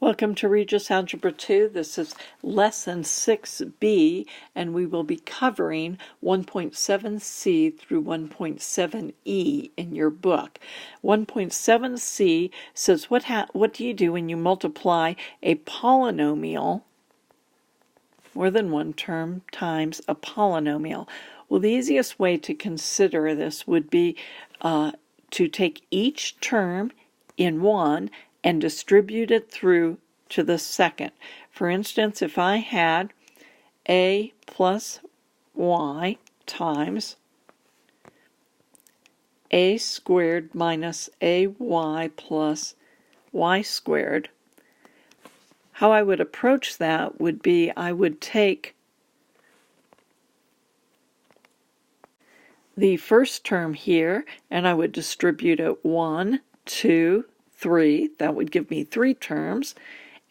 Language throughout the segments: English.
Welcome to Rges Algebra 2. This is Lesson 6B, and we will be covering 1.7c through 1.7e in your book. 1.7c says, what do you do when you multiply a polynomial, more than one term, times a polynomial? Well, the easiest way to consider this would be to take each term in one and distribute it through to the second. For instance, if I had a plus y times a squared minus ay plus y squared, how I would approach that would be I would take the first term here and I would distribute it 1, 2, 3. That would give me 3 terms.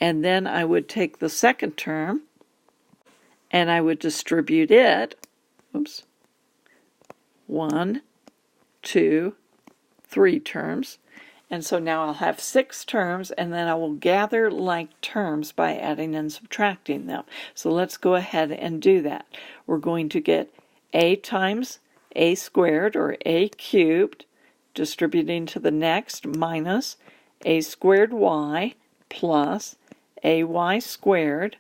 And then I would take the second term and I would distribute it, 1, 2, 3 terms. And so now I'll have 6 terms, and then I will gather like terms by adding and subtracting them. So let's go ahead and do that. We're going to get a times a squared, or a cubed, distributing to the next, minus a squared y plus ay squared.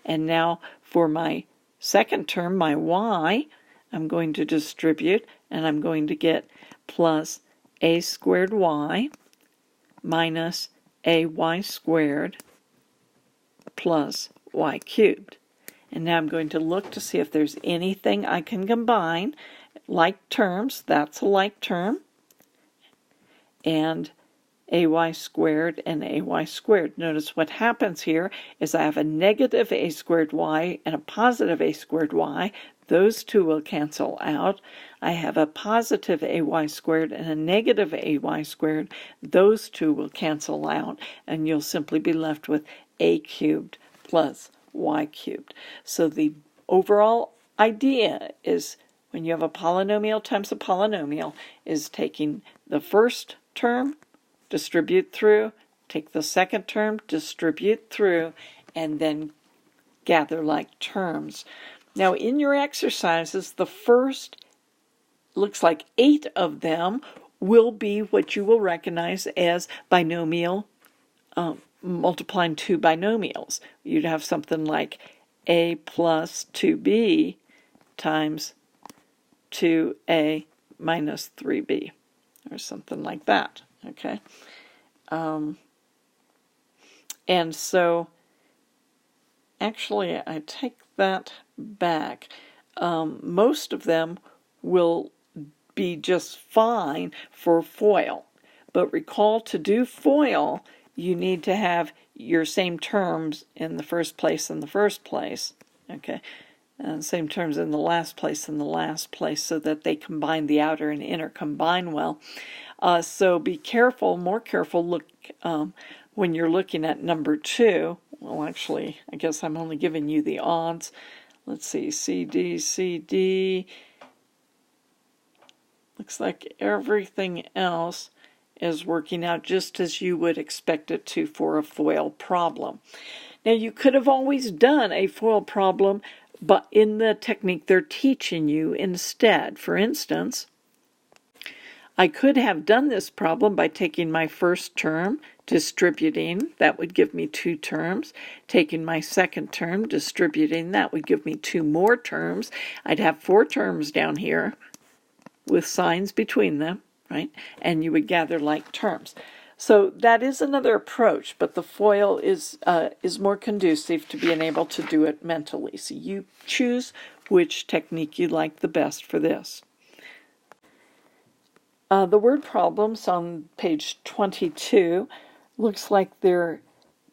And now for my second term, my y, I'm going to distribute, and I'm going to get plus a squared y minus ay squared plus y cubed. And now I'm going to look to see if there's anything I can combine. Like terms, that's a like term. And ay squared and ay squared. Notice what happens here is I have a negative a squared y and a positive a squared y. Those two will cancel out. I have a positive ay squared and a negative ay squared. Those two will cancel out, and you'll simply be left with a cubed plus y cubed. So the overall idea is, when you have a polynomial times a polynomial, is taking the first term, distribute through, take the second term, distribute through, and then gather like terms. Now in your exercises, the first, looks like 8 of them, will be what you will recognize as binomial, multiplying 2 binomials. You'd have something like a plus 2b times 2a minus 3b, or something like that. Okay, and so actually I take that back. Most of them will be just fine for FOIL, but recall, to do FOIL you need to have your same terms in the first place, okay, and same terms in the last place, so that they combine, the outer and inner combine well. So be careful, more careful, look when you're looking at number 2. Well, actually, I guess I'm only giving you the odds. Let's see, CD. Looks like everything else is working out just as you would expect it to for a FOIL problem. Now, you could have always done a FOIL problem, but in the technique they're teaching you instead. For instance, I could have done this problem by taking my first term, distributing, that would give me 2 terms. Taking my second term, distributing, that would give me 2 more terms. I'd have 4 terms down here with signs between them, right? And you would gather like terms. So that is another approach, but the FOIL is more conducive to being able to do it mentally. So you choose which technique you like the best for this. The word problems on page 22 looks like they're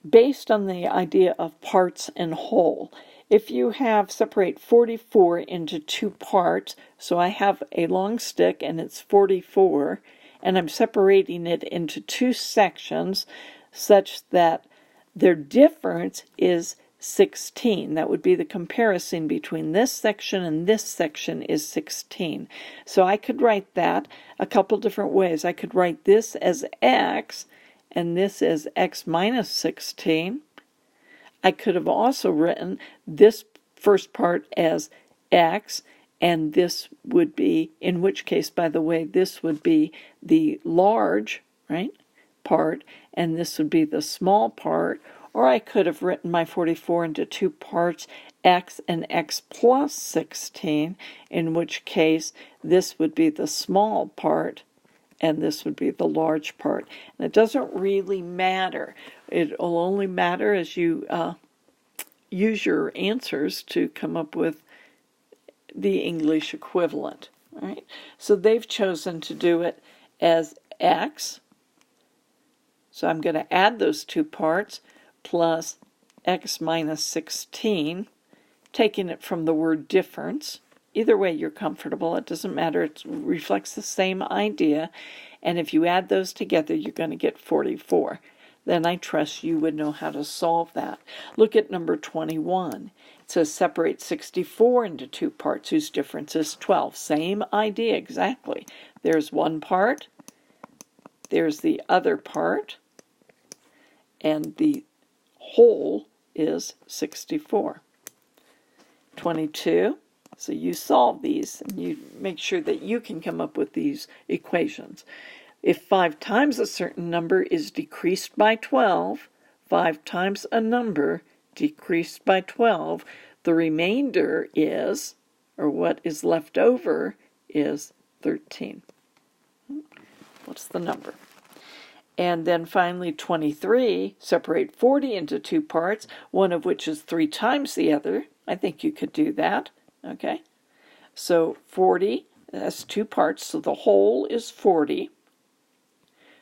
based on the idea of parts and whole. If you have separate 44 into 2 parts, so I have a long stick and it's 44, and I'm separating it into 2 sections such that their difference is 16. That would be the comparison between this section and this section is 16. So I could write that a couple different ways. I could write this as x and this is x minus 16. I could have also written this first part as x, and this would be, in which case, by the way, this would be the large, right, part, and this would be the small part. Or I could have written my 44 into two parts, x and x plus 16, in which case this would be the small part and this would be the large part. And it doesn't really matter. It will only matter as you use your answers to come up with the English equivalent. Right? So they've chosen to do it as x. So I'm going to add those two parts plus x minus 16, taking it from the word difference. Either way you're comfortable, it doesn't matter, it reflects the same idea, and if you add those together you're going to get 44. Then I trust you would know how to solve that. Look at number 21. It says separate 64 into two parts whose difference is 12. Same idea exactly. There's one part, there's the other part, and the whole is 64. 22. So you solve these and you make sure that you can come up with these equations. If 5 times a certain number is decreased by 12, 5 times a number decreased by 12, the remainder is, or what is left over, is 13. What's the number? And then finally 23, separate 40 into two parts, one of which is 3 times the other. I think you could do that. Okay, so 40, that's two parts, so the whole is 40.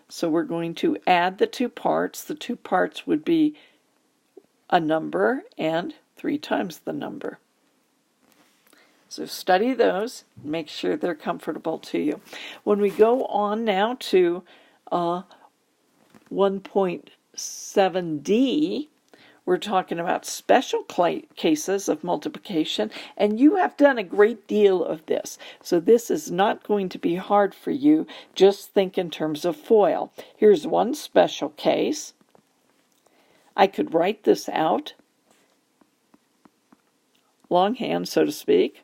So we're going to add the two parts. The two parts would be a number and 3 times the number. So study those, make sure they're comfortable to you. When we go on now to 1.7d, we're talking about special cases of multiplication, and you have done a great deal of this. So this is not going to be hard for you. Just think in terms of FOIL. Here's one special case. I could write this out, longhand, so to speak,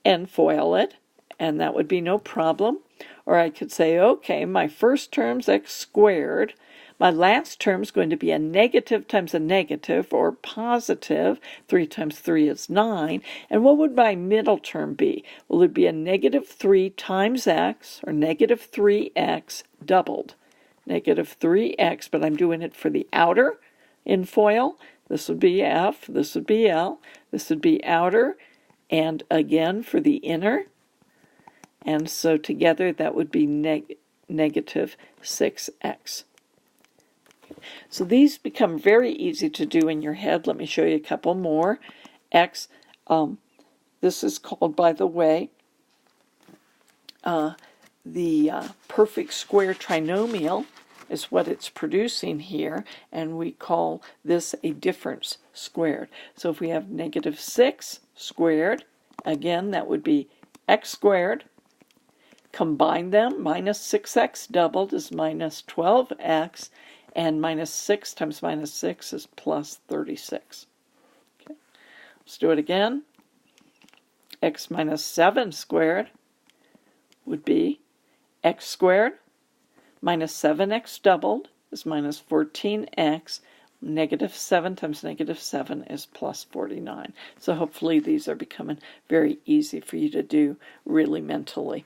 and FOIL it, and that would be no problem. Or I could say, okay, my first term's x squared. My last term is going to be a negative times a negative, or positive. 3 times 3 is 9. And what would my middle term be? Well, it would be a negative 3 times x, or negative 3x doubled. Negative 3x, but I'm doing it for the outer in FOIL. This would be F, this would be L, this would be outer, and again for the inner. And so together that would be negative 6x. So these become very easy to do in your head. Let me show you a couple more. X, this is called, by the way, the perfect square trinomial is what it's producing here, and we call this a difference squared. So if we have negative 6 squared, again that would be x squared. Combine them, minus 6x doubled is minus 12x, and minus 6 times minus 6 is plus 36. Okay. Let's do it again. X minus 7 squared would be x squared minus 7x doubled is minus 14x. Negative 7 times negative 7 is plus 49. So hopefully these are becoming very easy for you to do really mentally.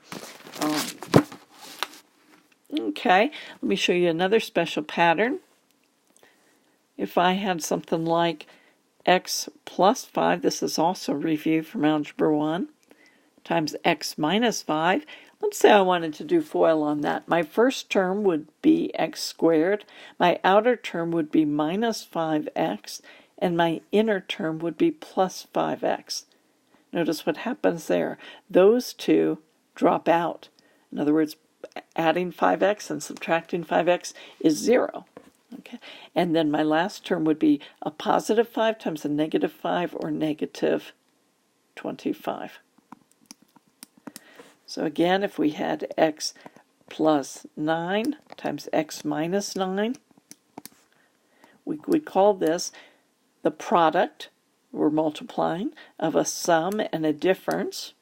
Okay, let me show you another special pattern. If I had something like x plus 5, this is also a review from Algebra 1, times x minus 5. Let's say I wanted to do FOIL on that. My first term would be x squared, my outer term would be minus 5x, and my inner term would be plus 5x. Notice what happens there. Those two drop out. In other words, adding 5x and subtracting 5x is 0. Okay, and then my last term would be a positive 5 times a negative 5, or negative 25. So again, if we had x plus 9 times x minus 9. We call this the product, we're multiplying, of a sum and a difference.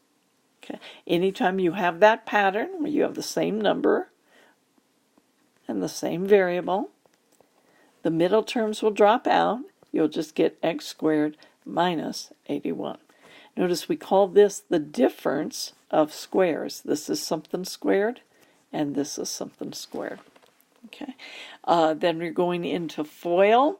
Okay. Anytime you have that pattern where you have the same number and the same variable, the middle terms will drop out. You'll just get x squared minus 81. Notice we call this the difference of squares. This is something squared, and this is something squared. Okay. Then we're going into FOIL.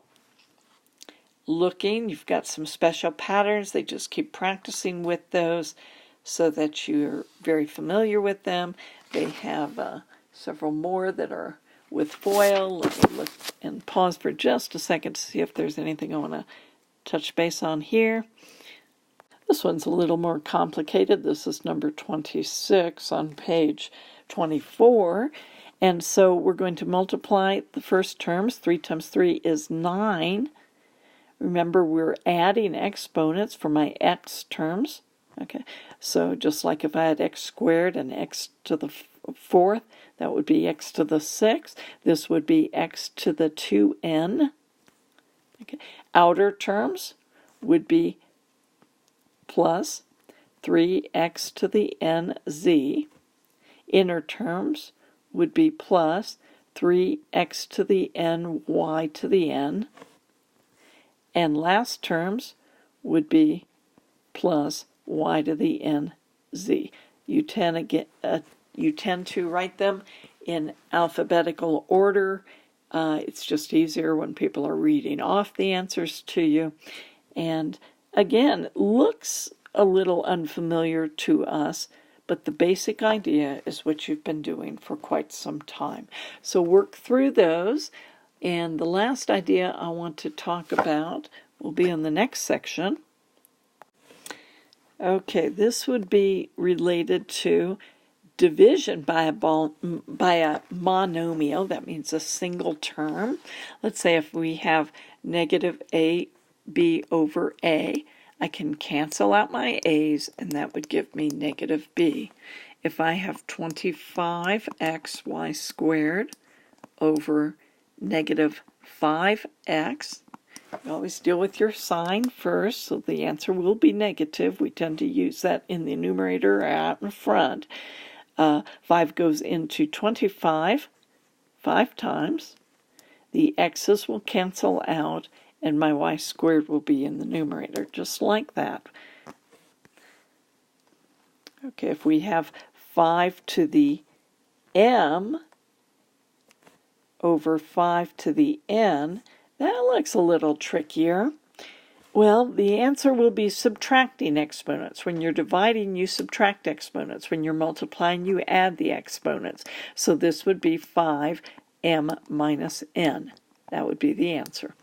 Looking, you've got some special patterns. They just keep practicing with those so that you're very familiar with them. They have several more that are with FOIL. Let me look and pause for just a second to see if there's anything I want to touch base on here. This one's a little more complicated. This is number 26 on page 24. And so we're going to multiply the first terms. 3 times 3 is 9. Remember, we're adding exponents for my x terms. Okay, so just like if I had x squared and x to the 4th, that would be x to the 6th. This would be x to the 2n. Okay. Outer terms would be plus 3x to the nz. Inner terms would be plus 3x to the n, y to the n. And last terms would be plus y to the n z. You tend to write them in alphabetical order. It's just easier when people are reading off the answers to you. And again, looks a little unfamiliar to us, but the basic idea is what you've been doing for quite some time. So work through those. And the last idea I want to talk about will be in the next section. Okay, this would be related to division by a monomial. That means a single term. Let's say if we have negative ab over a, I can cancel out my a's, and that would give me negative b. If I have 25xy squared over negative 5x, you always deal with your sign first, so the answer will be negative. We tend to use that in the numerator or out in front. 5 goes into 25 5 times. The x's will cancel out, and my y squared will be in the numerator, just like that. Okay, if we have 5 to the m over 5 to the n, that looks a little trickier. Well, the answer will be subtracting exponents. When you're dividing, you subtract exponents. When you're multiplying, you add the exponents. So this would be 5m minus n. That would be the answer,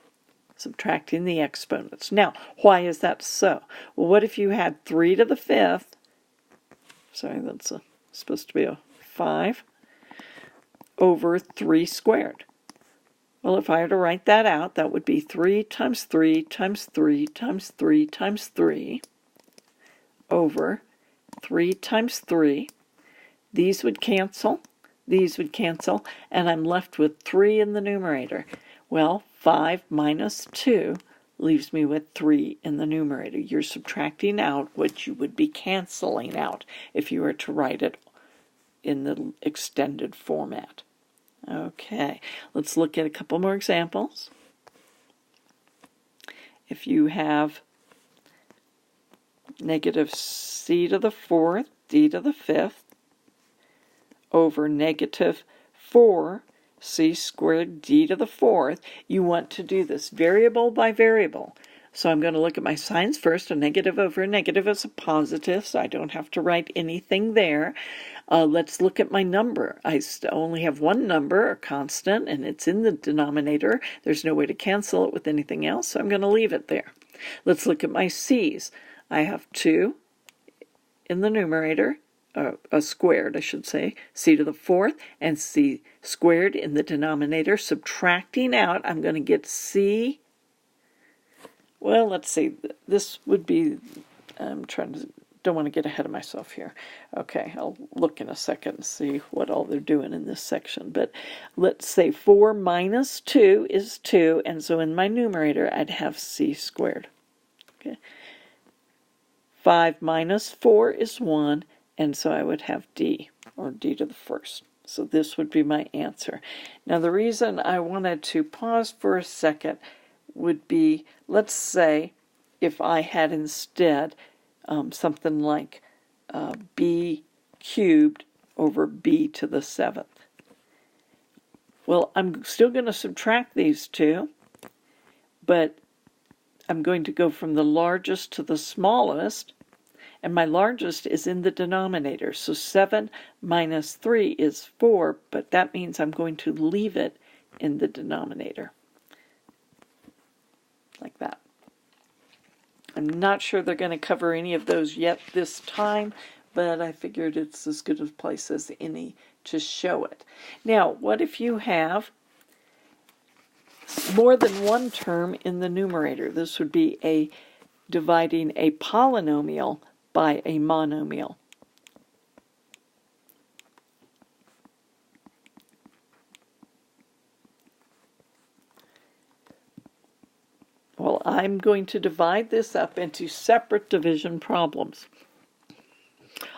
subtracting the exponents. Now, why is that so? Well, what if you had 3 to the 5th? Sorry, that's supposed to be a 5 over 3 squared. Well, if I were to write that out, that would be 3 times 3 times 3 times 3 times 3 over 3 times 3. These would cancel, and I'm left with 3 in the numerator. Well, 5 minus 2 leaves me with 3 in the numerator. You're subtracting out what you would be canceling out if you were to write it in the extended format. Okay, let's look at a couple more examples. If you have negative c to the 4th, d to the 5th, over negative 4c squared d to the 4th, you want to do this variable by variable. So I'm going to look at my signs first. A negative over a negative is a positive, so I don't have to write anything there. Let's look at my number. I only have one number, a constant, and it's in the denominator. There's no way to cancel it with anything else, so I'm going to leave it there. Let's look at my c's. I have 2 in the numerator, squared, I should say, c to the 4th, and c squared in the denominator. Subtracting out, I'm going to get c. Well, let's see. This would be, I'm trying to don't want to get ahead of myself here. Okay, I'll look in a second and see what all they're doing in this section. But let's say 4 minus 2 is 2, and so in my numerator I'd have c squared. Okay. 5 minus 4 is 1, and so I would have d, or d to the first. So this would be my answer. Now the reason I wanted to pause for a second would be, let's say, if I had instead something like b cubed over b to the 7th. Well, I'm still going to subtract these two, but I'm going to go from the largest to the smallest, and my largest is in the denominator. So 7 minus 3 is 4, but that means I'm going to leave it in the denominator. Like that. I'm not sure they're going to cover any of those yet this time, but I figured it's as good a place as any to show it. Now, what if you have more than one term in the numerator? This would be dividing a polynomial by a monomial. Well, I'm going to divide this up into separate division problems.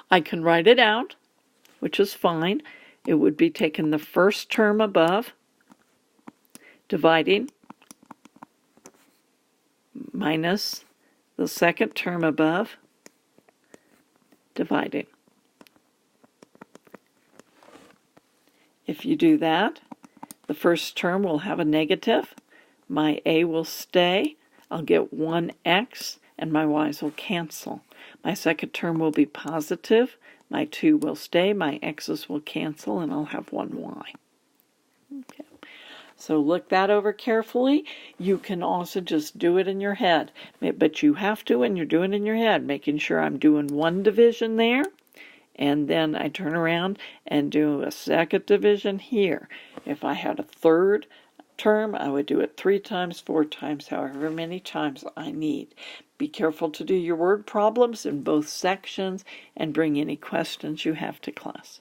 I can write it out, which is fine. It would be taking the first term above, dividing, minus the second term above, dividing. If you do that, the first term will have a negative. My a will stay. I'll get 1x, and my y's will cancel. My second term will be positive. My 2 will stay. My x's will cancel, and I'll have 1y. Okay. So look that over carefully. You can also just do it in your head. But you have to when you're doing it in your head, making sure I'm doing one division there, and then I turn around and do a second division here. If I had a third term, I would do it 3 times, 4 times, however many times I need. Be careful to do your word problems in both sections and bring any questions you have to class.